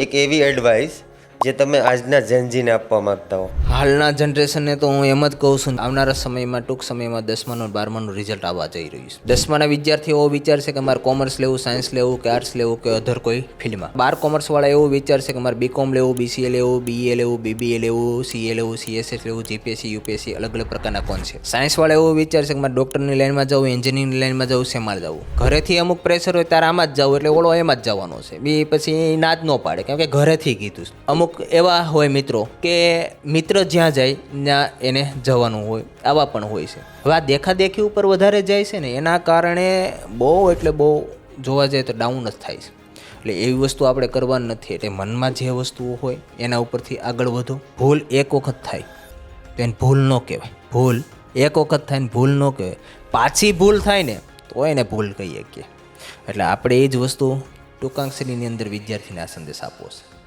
એક એવી એડવાઇસ જે તમે આજના જેનજીને આપવા માંગતા હો? હાલના જનરેશનને તો હું એમ જ કહું છું, આવનારા સમયમાં ટૂંક સમયમાં 10માનું અને 12માનું રિઝલ્ટ આવવા જઈ રહ્યું છે. 10માના વિદ્યાર્થીઓ એવો વિચારશે કે મારે કોમર્સ લેવું, સાયન્સ લેવું કે આર્ટ્સ લેવું કે અધર કોઈ ફિલ્ડમાં. 12 કોમર્સવાળા એવું વિચારશે કે મારે બીકોમ લેવું, બીસીએ લેવું, બીએ લેવું, બીબીએ લેવું, સીએ લેવું, સીએસએસ લેવું, જીપીએસસી, યુપીએસસી, અલગ અલગ પ્રકારના કોન્સેપ્ટ. સાયન્સવાળા એવું વિચારશે કે મારે ડૉક્ટરની લાઈનમાં જવું, એન્જિનિયરિંગની લાઈનમાં જવું, શેમાં જવું. ઘરેથી અમુક પ્રેશર હોય ત્યારે આમાં જ જવું, એટલે ઓળો એમાં જ જવાનો છે. બી પછી ના જ ન પાડે, કેમ કે ઘરેથી કીધું છે. અમુક એવા હોય મિત્રો કે મિત્ર જ્યાં જાય ત્યાં એને જવાનું હોય, આવા પણ હોય છે. હવે આ દેખાદેખી ઉપર વધારે જાય છે ને, એના કારણે બહુ એટલે બહુ જોવા જાય તો ડાઉન જ થાય છે. એટલે એવી વસ્તુ આપણે કરવાની નથી. એટલે મનમાં જે વસ્તુઓ હોય એના ઉપરથી આગળ વધો. ભૂલ એક વખત થાય તો એને ભૂલ ન કહેવાય. ભૂલ એક વખત થાય ને ભૂલ ન કહેવાય. પાછી ભૂલ થાય ને તો એને ભૂલ કહીએ શકીએ. એટલે આપણે એ જ વસ્તુ ટૂંકાક્ષરીની અંદર વિદ્યાર્થીને આ સંદેશ આપવો છે.